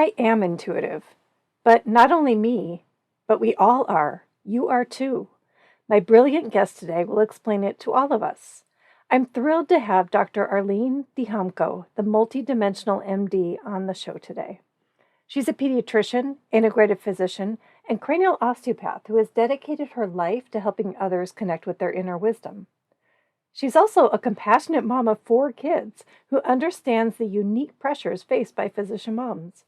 I am intuitive, but not only me, but we all are. You are too. My brilliant guest today will explain it to all of us. I'm thrilled to have Dr. Arlene Dijamco, the MultiDimensional MD, on the show today. She's a pediatrician, integrative physician, and cranial osteopath who has dedicated her life to helping others connect with their inner wisdom. She's also a compassionate mom of 4 kids who understands the unique pressures faced by physician moms.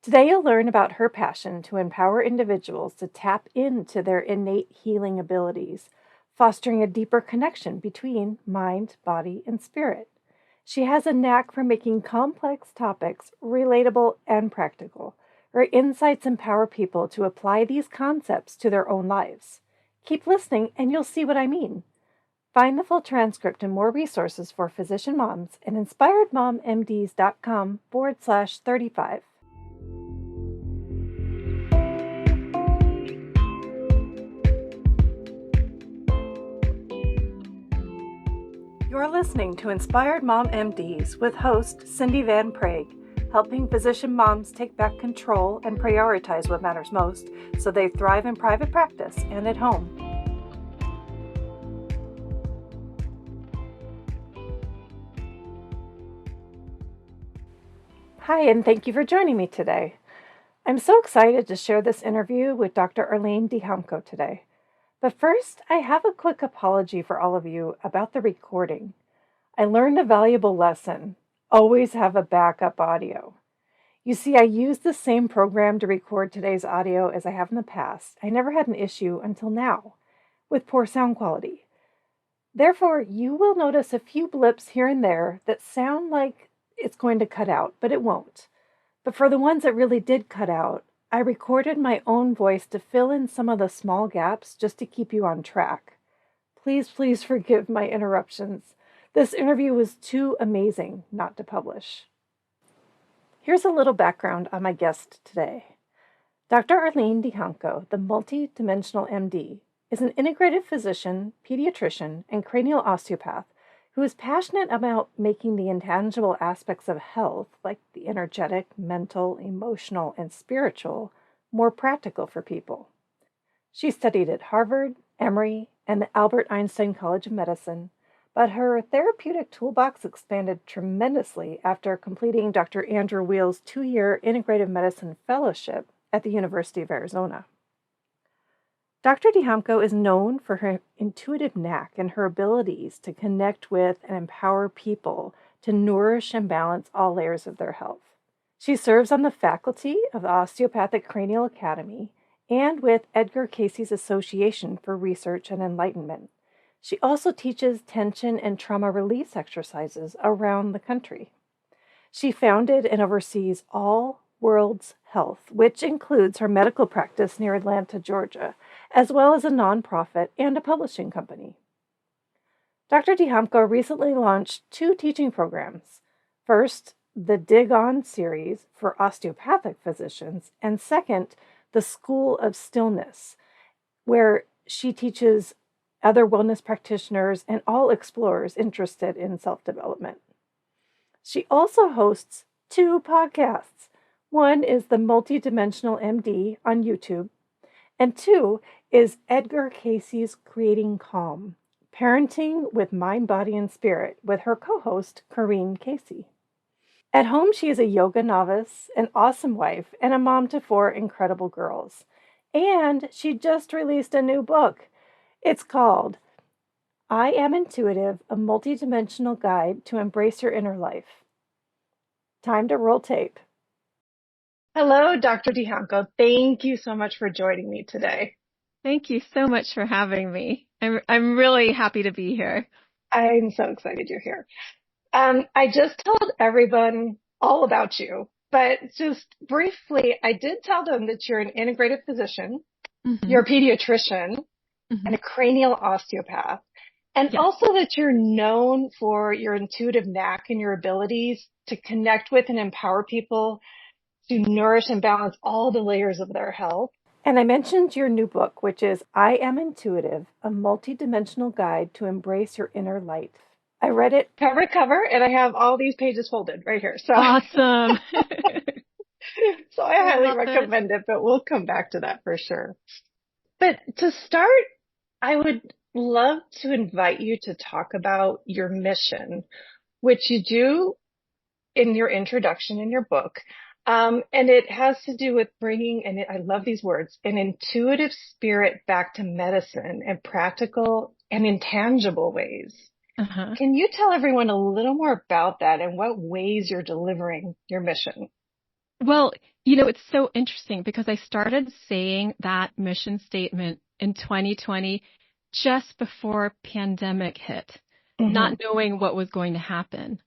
Today, you'll learn about her passion to empower individuals to tap into their innate healing abilities, fostering a deeper connection between mind, body, and spirit. She has a knack for making complex topics relatable and practical. Her insights empower people to apply these concepts to their own lives. Keep listening and you'll see what I mean. Find the full transcript and more resources for physician moms at inspiredmommds.com/35. You're listening to Inspired Mom MDs with host Cindy Van Prague, helping physician moms take back control and prioritize what matters most so they thrive in private practice and at home. Hi, and thank you for joining me today. I'm so excited to share this interview with Dr. Arlene Dijamco today. But first, I have a quick apology for all of you about the recording. I learned a valuable lesson. Always have a backup audio. You see, I used the same program to record today's audio as I have in the past. I never had an issue until now with poor sound quality. Therefore, you will notice a few blips here and there that sound like it's going to cut out, but it won't. But for the ones that really did cut out, I recorded my own voice to fill in some of the small gaps just to keep you on track. Please forgive my interruptions. This interview was too amazing not to publish. Here's a little background on my guest today. Dr. Arlene Dijamco, the MultiDimensional MD, is an integrative physician, pediatrician, and cranial osteopath who is passionate about making the intangible aspects of health, like the energetic, mental, emotional, and spiritual, more practical for people. She studied at Harvard, Emory, and the Albert Einstein College of Medicine, but her therapeutic toolbox expanded tremendously after completing Dr. Andrew Wheel's 2-year integrative medicine fellowship at the University of Arizona. Dr. Dijamco is known for her intuitive knack and her abilities to connect with and empower people to nourish and balance all layers of their health. She serves on the faculty of the Osteopathic Cranial Academy and with Edgar Cayce's Association for Research and Enlightenment. She also teaches tension and trauma release exercises around the country. She founded and oversees All Worlds Health, which includes her medical practice near Atlanta, Georgia, as well as a nonprofit and a publishing company. Dr. Dijamco recently launched 2 teaching programs. First, the Dig On series for osteopathic physicians, and second, the School of Stillness, where she teaches other wellness practitioners and all explorers interested in self-development. She also hosts 2 podcasts. One is the MultiDimensional MD on YouTube, and 2 is Edgar Cayce's Creating Calm, Parenting with Mind, Body, and Spirit with her co-host, Corrine Cayce. At home, she is a yoga novice, an awesome wife, and a mom to 4 incredible girls. And she just released a new book. It's called I Am Intuitive, a Multidimensional Guide to Embrace Your Inner Life. Time to roll tape. Hello, Dr. Dijamco. Thank you so much for joining me today. Thank you so much for having me. I'm really happy to be here. I'm so excited you're here. I just told everyone all about you, but just briefly, I did tell them that you're an integrative physician, you're a pediatrician, and a cranial osteopath, and also that you're known for your intuitive knack and your abilities to connect with and empower people to nourish and balance all the layers of their health. And I mentioned your new book, which is I Am Intuitive, a Multidimensional Guide to Embrace Your Inner Light. I read it cover to cover, and I have all these pages folded right here. So awesome. So I I highly love it. recommend it, but we'll come back to that for sure. But to start, I would love to invite you to talk about your mission, which you do in your introduction in your book. And it has to do with bringing, and I love these words, an intuitive spirit back to medicine in practical and intangible ways. Uh-huh. Can you tell everyone a little more about that and what ways you're delivering your mission? Well, it's so interesting because I started saying that mission statement in 2020 just before pandemic hit, Hmm. not knowing what was going to happen.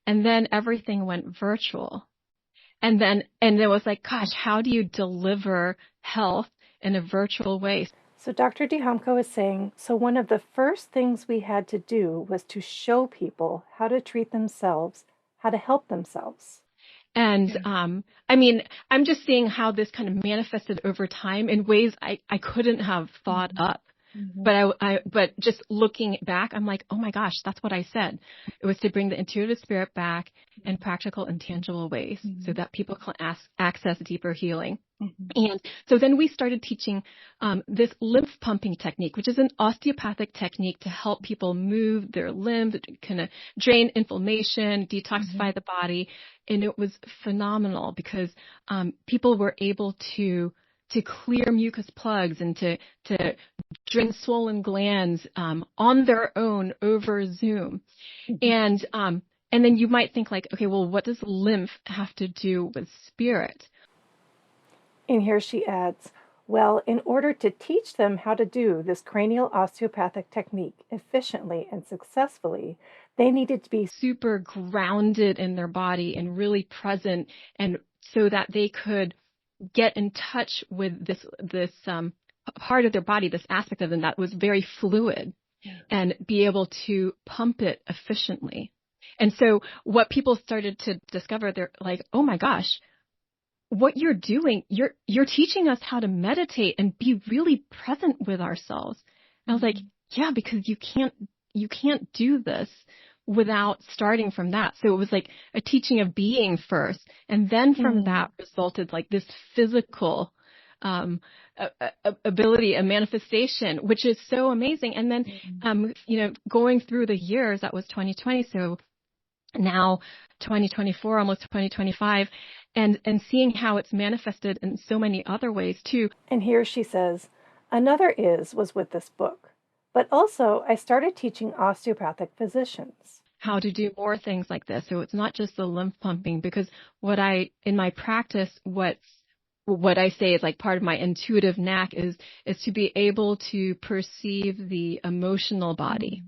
And then everything went virtual. And it was like, gosh, how do you deliver health in a virtual way? So Dr. Dijamco is saying, so one of the first things we had to do was to show people how to treat themselves, how to help themselves. And Yeah. I mean, I'm just seeing how this kind of manifested over time in ways I couldn't have thought Hmm. up. Hmm. But just looking back, I'm like, oh my gosh, that's what I said. It was to bring the intuitive spirit back in practical and tangible ways so Hmm. that people can access deeper healing. Hmm. And so then we started teaching this lymph pumping technique, which is an osteopathic technique to help people move their limbs, kind of drain inflammation, Hmm. detoxify the body. And it was phenomenal because people were able to clear mucus plugs and to drain swollen glands on their own over Zoom. Hmm. And then you might think like, okay, well, what does lymph have to do with spirit? And here she adds, well, in order to teach them how to do this cranial osteopathic technique efficiently and successfully, they needed to be Super grounded in their body and really present, and so that they could get in touch with this part of their body, this aspect of them that was very fluid, and be able to pump it efficiently. And so what people started to discover, they're like, oh my gosh, what you're doing, you're teaching us how to meditate and be really present with ourselves. And I was like, yeah, because you can't do this without starting from that. So it was like a teaching of being first, and then from Mm. that resulted like this physical ability, a manifestation, which is so amazing. And then going through the years, that was 2020, so now 2024, almost 2025, and seeing how it's manifested in so many other ways too. And here she says, another was with this book, but also I started teaching osteopathic physicians. How to do more things like this. So it's not just the lymph pumping, because in my practice, what I say is like part of my intuitive knack is to be able to perceive the emotional body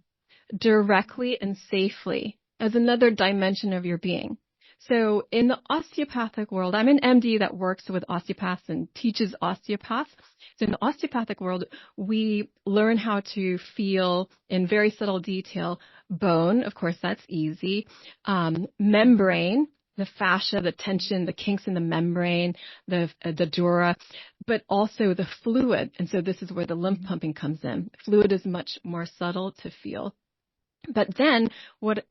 directly and safely as another dimension of your being. So in the osteopathic world, I'm an MD that works with osteopaths and teaches osteopaths. So in the osteopathic world, we learn how to feel in very subtle detail bone, of course, that's easy, membrane, the fascia, the tension, the kinks in the membrane, the dura, but also the fluid. And so this is where the lymph pumping comes in. Fluid is much more subtle to feel. But then what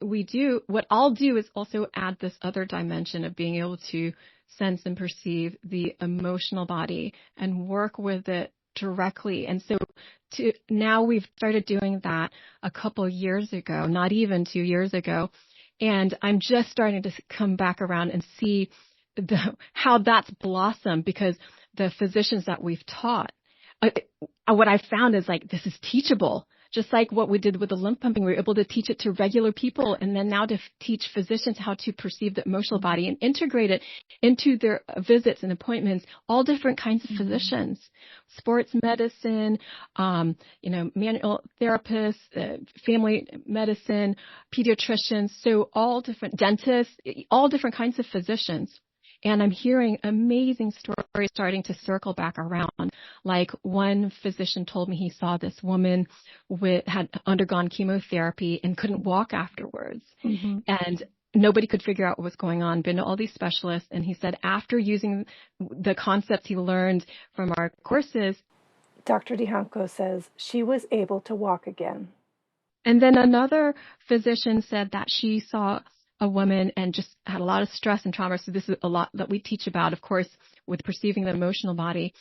I'll do is also add this other dimension of being able to sense and perceive the emotional body and work with it directly. And so now we've started doing that a couple years ago, not even 2 years ago. And I'm just starting to come back around and see how that's blossomed, because the physicians that we've taught, what I found is like, this is teachable. Just like what we did with the lymph pumping, we were able to teach it to regular people, and then now to teach physicians how to perceive the emotional body and integrate it into their visits and appointments. All different kinds of physicians, sports medicine, manual therapists, family medicine, pediatricians, so all different dentists, all different kinds of physicians. And I'm hearing amazing stories starting to circle back around. Like one physician told me he saw this woman had undergone chemotherapy and couldn't walk afterwards. Mm-hmm. And nobody could figure out what was going on, been to all these specialists. And he said after using the concepts he learned from our courses, Dr. Dijamco says she was able to walk again. and then another physician said that she saw a woman and just had a lot of stress and trauma. So this is a lot that we teach about, of course, with perceiving the emotional body,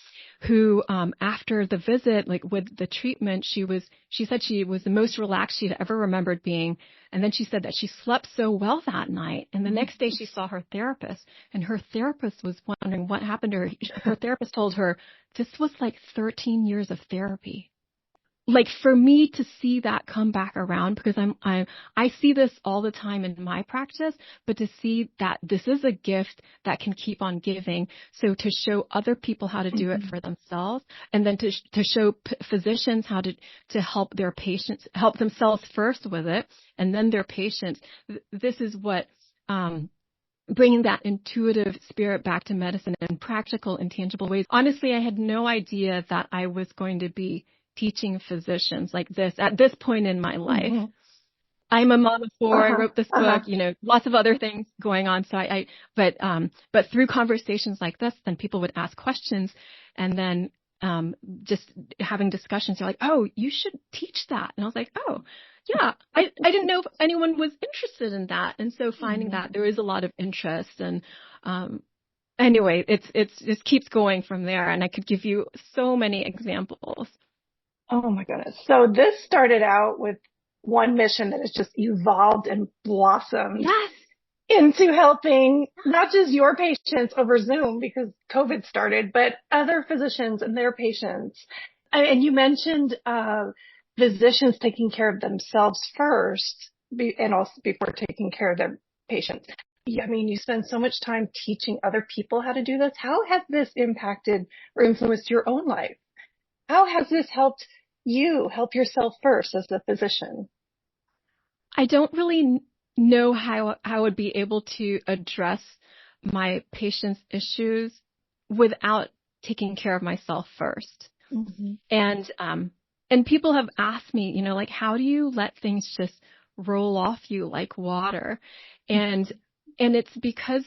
who, after the visit, like with the treatment, she said she was the most relaxed she'd ever remembered being. And then she said that she slept so well that night. And the next day she saw her therapist, and her therapist was wondering what happened to her. Her therapist told her this was like 13 years of therapy. Like, for me to see that come back around, because I see this all the time in my practice, but to see that this is a gift that can keep on giving. So to show other people how to do it for themselves, and then to show physicians how to help their patients, help themselves first with it, and then their patients. This is what, bringing that intuitive spirit back to medicine in practical and tangible ways. Honestly, I had no idea that I was going to be teaching physicians like this at this point in my life. I'm a mom of four. I wrote this book, lots of other things going on. So but through conversations like this, then people would ask questions, and then, just having discussions. They're like, oh, you should teach that. And I was like, oh, yeah, I didn't know if anyone was interested in that. And so finding that there is a lot of interest, and, anyway, it just keeps going from there. And I could give you so many examples. Oh my goodness. So this started out with one mission that has just evolved and blossomed into helping not just your patients over Zoom because COVID started, but other physicians and their patients. And you mentioned physicians taking care of themselves first and also before taking care of their patients. I mean, you spend so much time teaching other people how to do this. How has this impacted or influenced your own life? How has this helped you help yourself first as a physician? I don't really know how I would be able to address my patients' issues without taking care of myself first. And people have asked me, like, how do you let things just roll off you like water? And it's because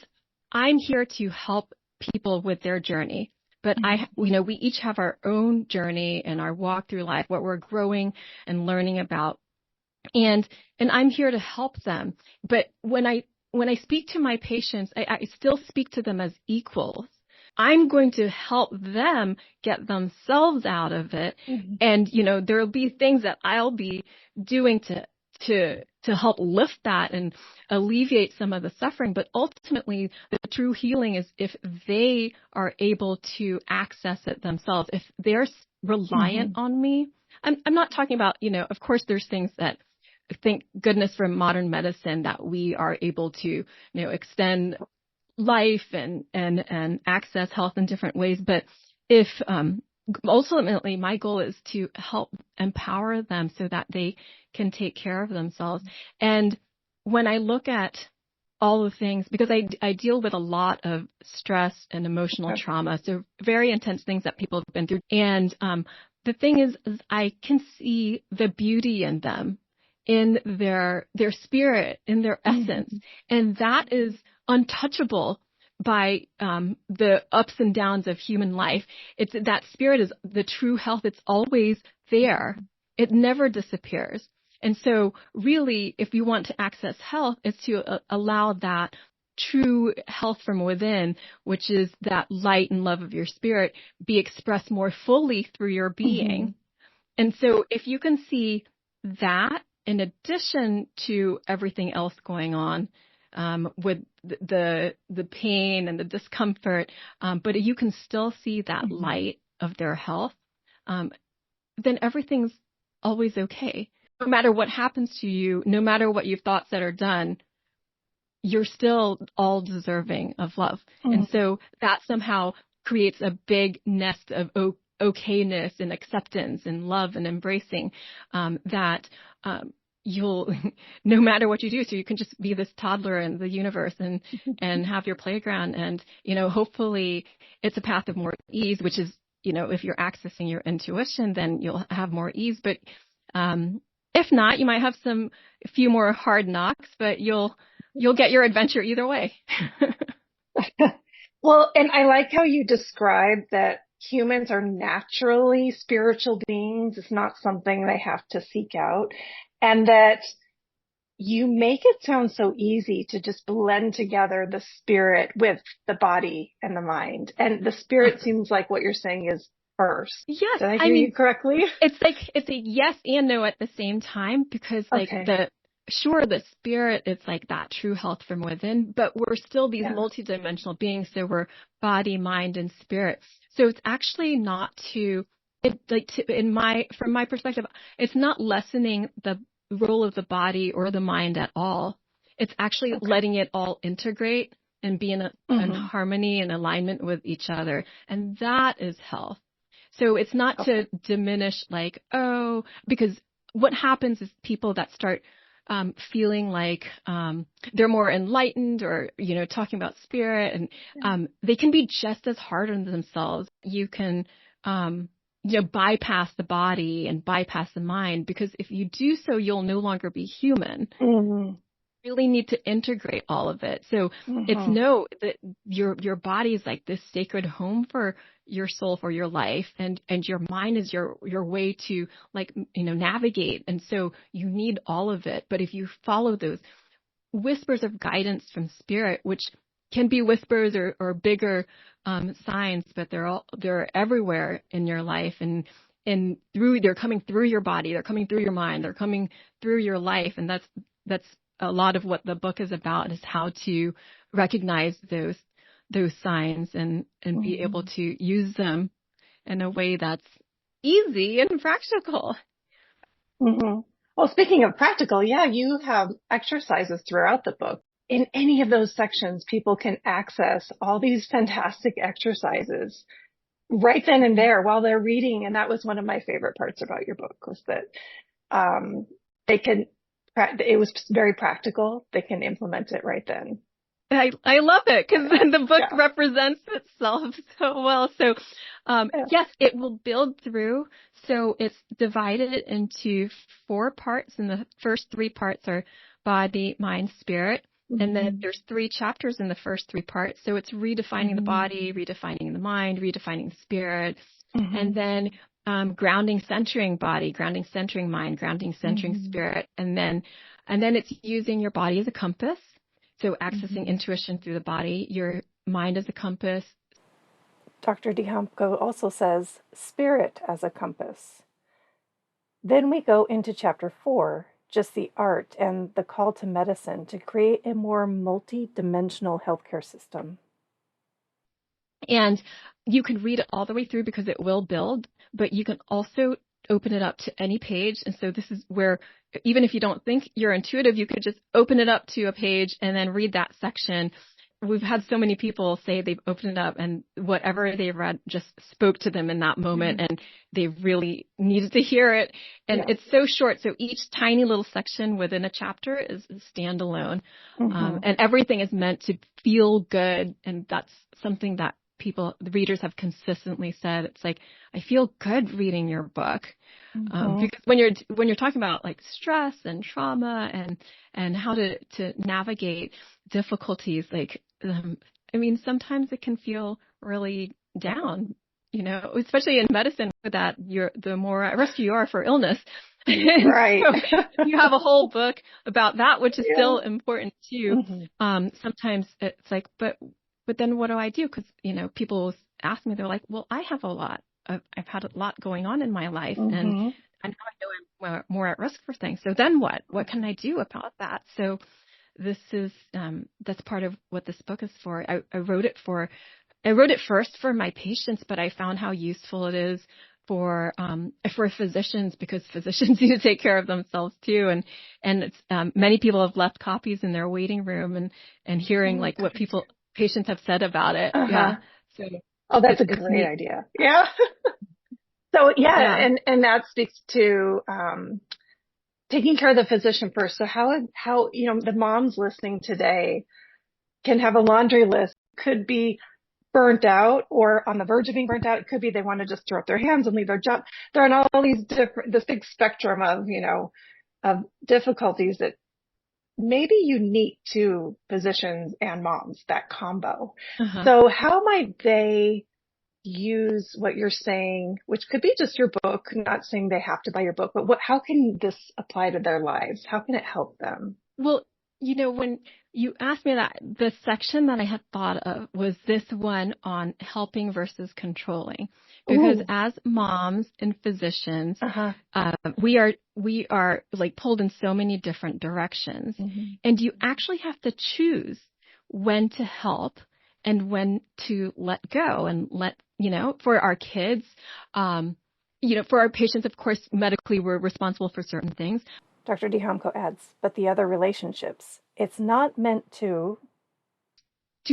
I'm here to help people with their journey. But we each have our own journey and our walk through life, what we're growing and learning about. And I'm here to help them. But when I speak to my patients, I still speak to them as equals. I'm going to help them get themselves out of it. And, there'll be things that I'll be doing to help lift that and alleviate some of the suffering. But ultimately, the true healing is if they are able to access it themselves, if they're reliant on me. I'm not talking about, of course, there's things that, thank goodness for modern medicine, that we are able to, extend life and access health in different ways. But if, ultimately, my goal is to help empower them so that they can take care of themselves. And when I look at all the things, because I deal with a lot of stress and emotional trauma, so very intense things that people have been through. And the thing is I can see the beauty in them, in their spirit, in their essence. And that is untouchable by the ups and downs of human life. It's that spirit is the true health. It's always there. It never disappears. And so really, if you want to access health, it's to allow that true health from within, which is that light and love of your spirit, be expressed more fully through your being. And so if you can see that in addition to everything else going on, with the pain and the discomfort, but you can still see that light of their health, then everything's always okay. No matter what happens to you, no matter what you've thought, said, or done, you're still all deserving of love. And so that somehow creates a big nest of okayness and acceptance and love and embracing, that you'll, no matter what you do, so you can just be this toddler in the universe and have your playground. And, hopefully it's a path of more ease, which is, if you're accessing your intuition, then you'll have more ease. But if not, you might have a few more hard knocks, but you'll get your adventure either way. Well, and I like how you describe that humans are naturally spiritual beings. It's not something they have to seek out. And that you make it sound so easy to just blend together the spirit with the body and the mind. And the spirit seems like what you're saying is first. Yes. Did I I hear mean, you correctly? it's a yes and no at the same time, because like Okay. the spirit is like that true health from within, but we're still these Yeah. multidimensional beings. So we're body, mind, and spirit. So it's actually not from my perspective, it's not lessening the role of the body or the mind at all. It's actually Okay. letting it all integrate and be in Mm-hmm. harmony and alignment with each other. And that is health. So it's not Okay. to diminish because what happens is people that start feeling like they're more enlightened, or talking about spirit, and they can be just as hard on themselves. You can bypass the body and bypass the mind, because if you do so, you'll no longer be human. Mm-hmm. Really need to integrate all of it. So it's Mm-hmm. know that your body is like this sacred home for your soul, for your life, and your mind is your way to navigate. And so you need all of it. But if you follow those whispers of guidance from spirit, which can be whispers or bigger signs, but they're everywhere in your life, and they're coming through your body, they're coming through your mind, they're coming through your life. And that's a lot of what the book is about, is how to recognize those signs and be able to use them in a way that's easy and practical. Mm-hmm. Well, speaking of practical, yeah, you have exercises throughout the book. In any of those sections, people can access all these fantastic exercises right then and there while they're reading. And that was one of my favorite parts about your book, was that they can, it was very practical. They can implement it right then. I love it, because the book Yeah. represents itself so well. So, Yeah. yes, it will build through. So it's divided into 4 parts, and the first 3 parts are body, mind, spirit. And then there's 3 chapters in the first 3 parts. So it's redefining the body, redefining the mind, redefining the spirit, and then grounding, centering body, grounding, centering mind, grounding, centering spirit, and then it's using your body as a compass. So accessing intuition through the body, your mind as a compass. Dr. Dijamco also says spirit as a compass. Then we go into chapter 4, just the art and the call to medicine to create a more multi-dimensional healthcare system. And you can read it all the way through, because it will build, but you can also open it up to any page. And so this is where, even if you don't think you're intuitive, you could just open it up to a page and then read that section. We've had so many people say they've opened it up and whatever they've read just spoke to them in that moment, and they really needed to hear it. And it's so short. So each tiny little section within a chapter is standalone. And everything is meant to feel good. And that's something that the readers have consistently said. It's like, I feel good reading your book. Because when you're talking about like stress and trauma and how to navigate difficulties, like, I mean, sometimes it can feel really down, especially in medicine, that the more at risk you are for illness. Right. So you have a whole book about that, which is still important too. Sometimes it's like, but then what do I do? Because, people ask me, they're like, well, I've had a lot going on in my life, and now I know I'm more at risk for things. So then what? What can I do about that? So this is, that's part of what this book is for. I wrote it first for my patients, but I found how useful it is for physicians, because physicians need to take care of themselves too. And it's, many people have left copies in their waiting room, and hearing like what patients have said about it. Yeah. So, that's a great idea. Yeah. So and that speaks to taking care of the physician first. So how the moms listening today can have a laundry list, could be burnt out or on the verge of being burnt out. It could be they want to just throw up their hands and leave their job. They're on all these this big spectrum of difficulties that may be unique to physicians and moms, that combo. So how might they use what you're saying, which could be just your book, not saying they have to buy your book, but how can this apply to their lives? How can it help them? Well, when you asked me that, the section that I had thought of was this one on helping versus controlling. Because Ooh. as moms and physicians, Uh-huh. we are like pulled in so many different directions. Mm-hmm. And you actually have to choose when to help and when to let go and for our kids, for our patients, of course, medically, we're responsible for certain things. Dr. Dijamco adds, but the other relationships, it's not meant to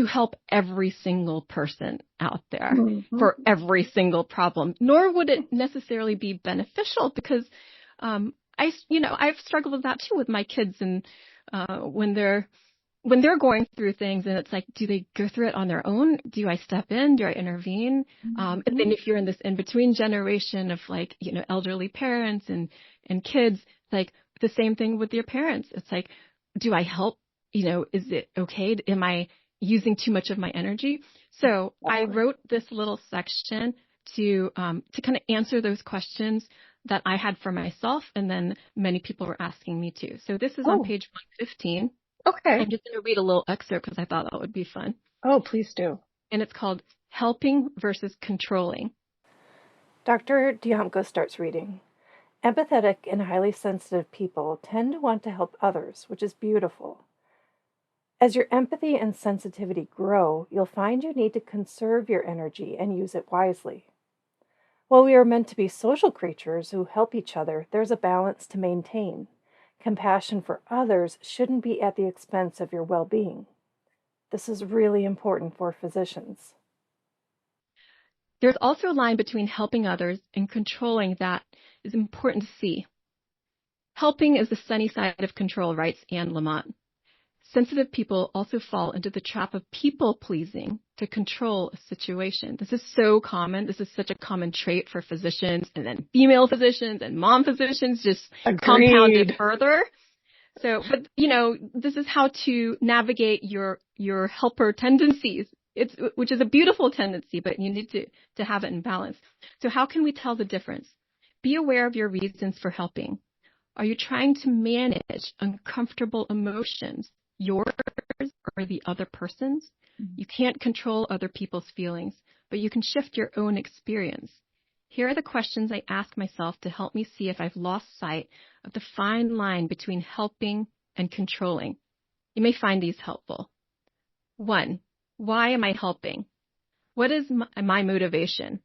help every single person out there Mm-hmm. for every single problem, nor would it necessarily be beneficial because I've struggled with that too with my kids and when they're going through things and it's like, do they go through it on their own? Do I step in? Do I intervene? And then if you're in this in-between generation of elderly parents and kids, like the same thing with your parents. It's like, do I help? Is it okay? Am I using too much of my energy? So I wrote this little section to kind of answer those questions that I had for myself, and then many people were asking me too. So this is on page 115. Okay. I'm just going to read a little excerpt because I thought that would be fun. Oh, please do. And it's called Helping versus Controlling. Dr. Dijamco starts reading. Empathetic and highly sensitive people tend to want to help others, which is beautiful. As your empathy and sensitivity grow, you'll find you need to conserve your energy and use it wisely. While we are meant to be social creatures who help each other, there's a balance to maintain. Compassion for others shouldn't be at the expense of your well-being. This is really important for physicians. There's also a line between helping others and controlling that is important to see. Helping is the sunny side of control, writes Anne Lamott. Sensitive people also fall into the trap of people-pleasing to control a situation. This is so common. This is such a common trait for physicians and then female physicians and mom physicians, just compounded further. So, but this is how to navigate your helper tendencies. Which is a beautiful tendency, but you need to have it in balance. So how can we tell the difference? Be aware of your reasons for helping. Are you trying to manage uncomfortable emotions, yours or the other person's? You can't control other people's feelings, but you can shift your own experience. Here are the questions I ask myself to help me see if I've lost sight of the fine line between helping and controlling. You may find these helpful. 1. Why am I helping? What is my motivation?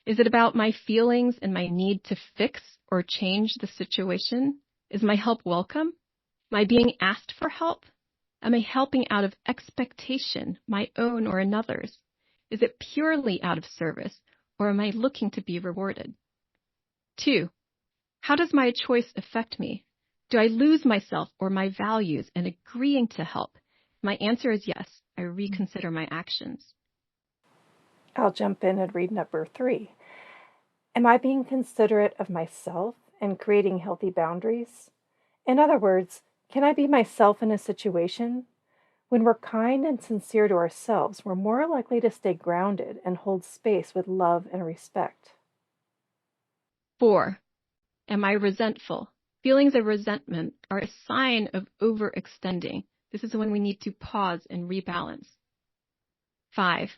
Is it about my feelings and my need to fix or change the situation? Is my help welcome? Am I being asked for help? Am I helping out of expectation, my own or another's? Is it purely out of service, or am I looking to be rewarded? 2. How does my choice affect me? Do I lose myself or my values in agreeing to help? My answer is yes. I reconsider my actions. I'll jump in and read number 3. Am I being considerate of myself and creating healthy boundaries? In other words, can I be myself in a situation? When we're kind and sincere to ourselves, we're more likely to stay grounded and hold space with love and respect. 4. Am I resentful? Feelings of resentment are a sign of overextending. This is when we need to pause and rebalance. 5.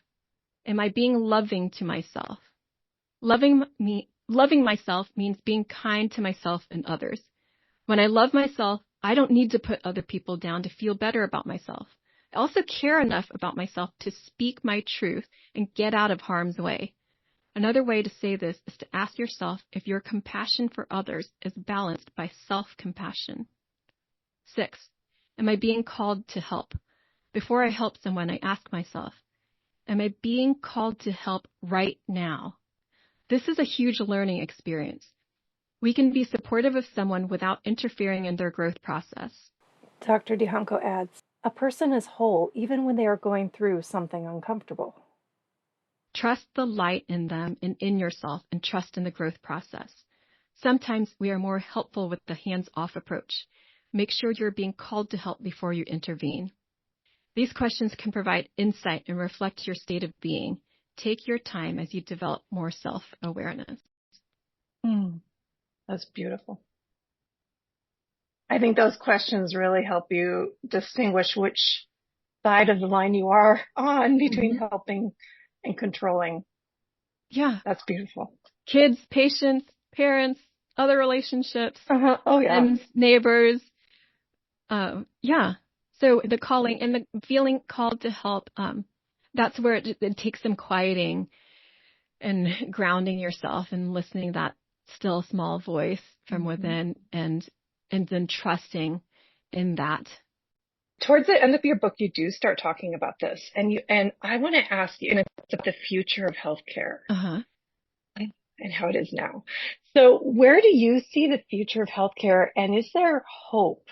Am I being loving to myself? Loving myself means being kind to myself and others. When I love myself, I don't need to put other people down to feel better about myself. I also care enough about myself to speak my truth and get out of harm's way. Another way to say this is to ask yourself if your compassion for others is balanced by self-compassion. 6. Am I being called to help? Before I help someone, I ask myself, am I being called to help right now? This is a huge learning experience. We can be supportive of someone without interfering in their growth process. Dr. Dijamco adds, a person is whole even when they are going through something uncomfortable. Trust the light in them and in yourself, and trust in the growth process. Sometimes we are more helpful with the hands-off approach. Make sure you're being called to help before you intervene. These questions can provide insight and reflect your state of being. Take your time as you develop more self-awareness. That's beautiful. I think those questions really help you distinguish which side of the line you are on between Hmm. helping and controlling. Yeah. That's beautiful. Kids, patients, parents, other relationships, Oh yeah. friends, neighbors. Yeah. So the calling and the feeling called to help, that's where it takes some quieting and grounding yourself and listening to that still small voice from Mhm. within and then trusting in that. Towards the end of your book, you do start talking about this, and I want to ask you, and it's about the future of healthcare Uh-huh. and how it is now. So, where do you see the future of healthcare, and is there hope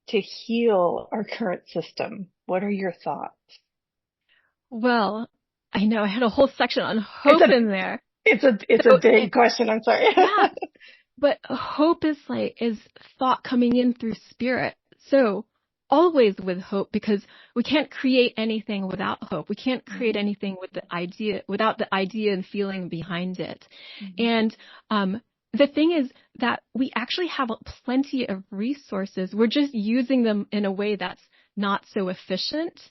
to heal our current system? What are your thoughts? Well, I know I had a whole section on It's hope a in there. it's a So big question. I'm sorry. yeah, but hope is thought coming in through spirit. So always with hope, because we can't create anything without hope. We can't create Mhm. anything without the idea and feeling behind it. Mhm. And the thing is that we actually have plenty of resources. We're just using them in a way that's not so efficient.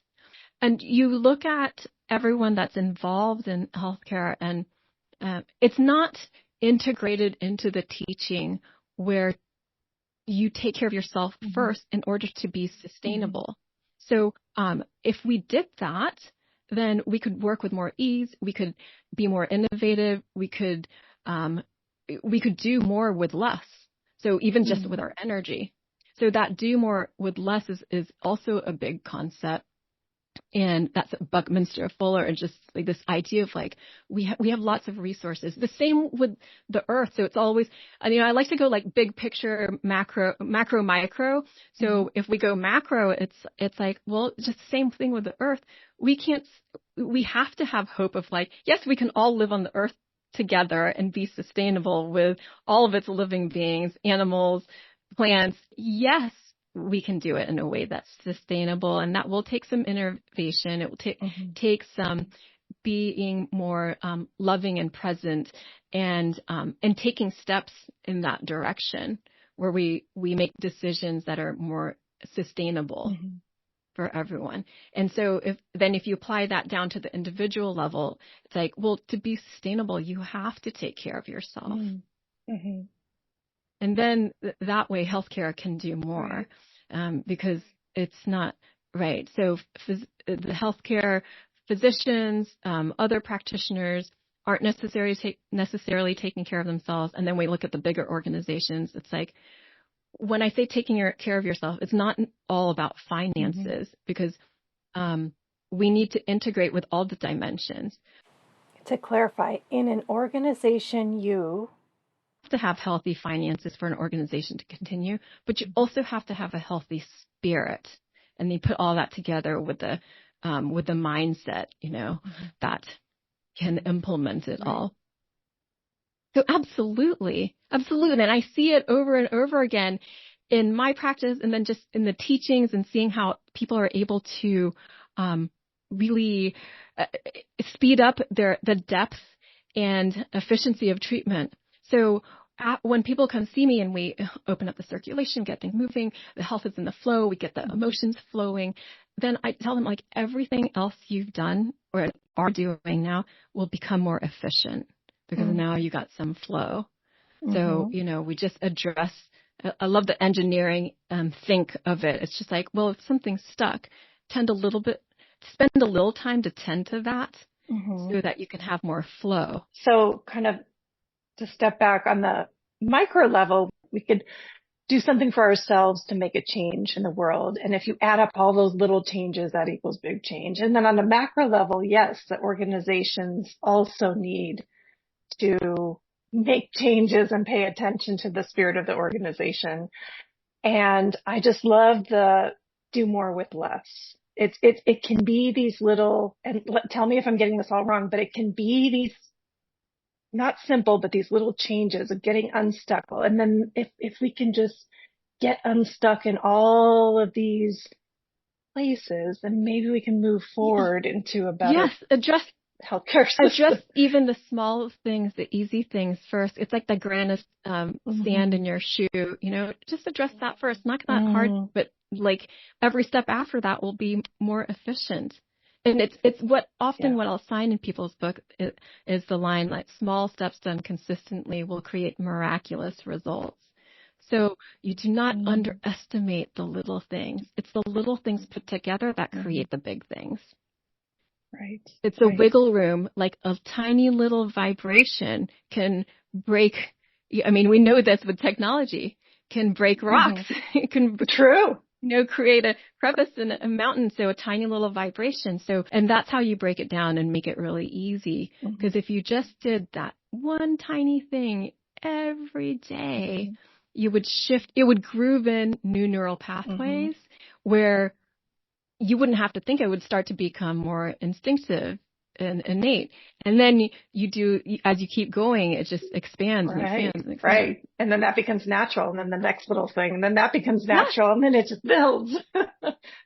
And you look at everyone that's involved in healthcare, and it's not integrated into the teaching where you take care of yourself Mhm. first in order to be Mhm. sustainable. So if we did that, then we could work with more ease. We could be more innovative. Um, we could do more with less. So even just with Mhm. our energy. So that do more with less is also a big concept. And that's Buckminster Fuller, and just like this idea of like we have lots of resources. The same with the earth. So it's always, and I like to go like big picture, macro, micro. Mhm. So if we go macro, it's like, well, just the same thing with the earth. We can't we have to have hope of like, yes, we can all live on the earth together and be sustainable with all of its living beings, animals, plants. Yes, we can do it in a way that's sustainable, and that will take some innovation. It will Mhm. take some being more loving and present, and taking steps in that direction where we make decisions that are more sustainable Mhm. for everyone. And so if you apply that down to the individual level, it's like, well, to be sustainable, you have to take care of yourself. Mhm. Mhm. And then that way healthcare can do more, Right. because it's not right. So the healthcare physicians, other practitioners aren't necessarily taking care of themselves. And then we look at the bigger organizations. It's like, when I say taking care of yourself, it's not all about Mhm. finances, because we need to integrate with all the dimensions. To clarify, in an organization, you. To have healthy finances for an organization to continue, but you Mhm. also have to have a healthy spirit. And you put all that together with the mindset, Mhm. that can implement it Right. all. So absolutely, absolutely. And I see it over and over again in my practice, and then just in the teachings, and seeing how people are able to really speed up the depth and efficiency of treatment. So when people come see me and we open up the circulation, get things moving, the health is in the flow, we get the Mhm. emotions flowing, then I tell them like everything else you've done or are doing now will become more efficient, because Mhm. now you got some flow. So, Mhm. we just address, I love the engineering think of it. It's just like, well, if something's stuck, spend a little time to tend to that Mhm. so that you can have more flow. So, kind of to step back on the micro level, we could do something for ourselves to make a change in the world. And if you add up all those little changes, that equals big change. And then on the macro level, yes, the organizations also need to make changes and pay attention to the spirit of the organization. And I just love the do more with less. It can be these little, and tell me if I'm getting this all wrong, but it can be these not simple, but these little changes of getting unstuck. And then if we can just get unstuck in all of these places, then maybe we can move Yeah. forward into a better Yes, address healthcare system. Address even the small things, the easy things first. It's like the grain of sand in your shoe, just address that first. Not that hard, but like every step after that will be more efficient. And it's what I'll sign in people's book is the line like small steps done consistently will create miraculous results. So you do not underestimate the little things. It's the little things put together that create the big things. Right. It's a wiggle room, like a tiny little vibration can break. I mean, we know this with technology, can break rocks. It can create a crevice in a mountain. So a tiny little vibration. And that's how you break it down and make it really easy. Because if you just did that one tiny thing every day, you would shift, it would groove in new neural pathways where you wouldn't have to think. It would start to become more instinctive and innate. And then you do, as you keep going, it just expands and expands and expands. Right. And then that becomes natural. And then the next little thing, and then that becomes natural. And then it just builds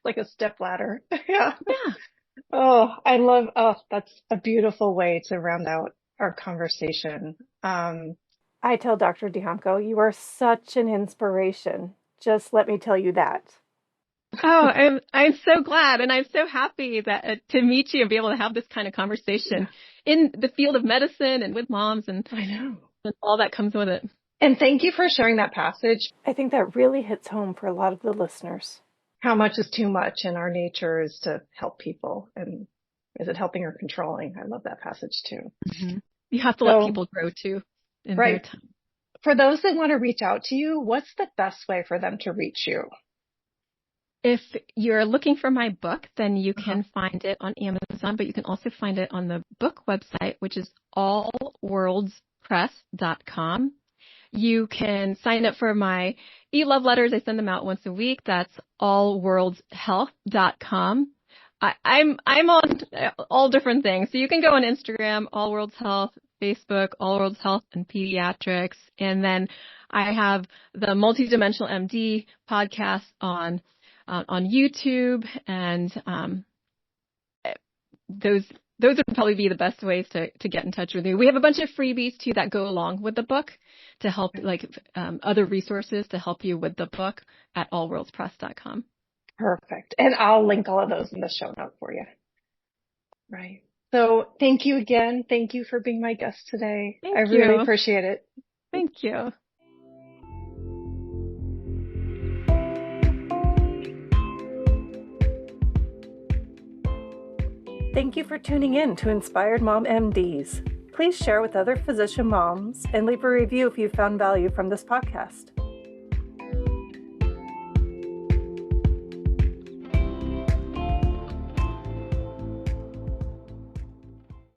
like a step ladder. Yeah. That's a beautiful way to round out our conversation. I tell Dr. Dijamco, you are such an inspiration. Just let me tell you that. Oh, I'm so glad, and I'm so happy that to meet you and be able to have this kind of conversation in the field of medicine and with moms, and I know, and all that comes with it. And thank you for sharing that passage. I think that really hits home for a lot of the listeners. How much is too much, and our nature is to help people, and is it helping or controlling? I love that passage too. You have to let people grow too. In their time. For those that want to reach out to you, what's the best way for them to reach you? If you're looking for my book, then you can find it on Amazon, but you can also find it on the book website, which is allworldspress.com. You can sign up for my e-love letters. I send them out once a week. That's allworldshealth.com. I'm on all different things. So you can go on Instagram, All Worlds Health, Facebook, All Worlds Health and Pediatrics. And then I have the MultiDimensional MD podcast on YouTube. And those would probably be the best ways to get in touch with me. We have a bunch of freebies too that go along with the book to help, other resources to help you with the book at allworldspress.com. Perfect. And I'll link all of those in the show note for you. Right. So thank you again. Thank you for being my guest today. I really appreciate it. Thank you. Thank you for tuning in to Inspired Mom MDs. Please share with other physician moms and leave a review if you found value from this podcast.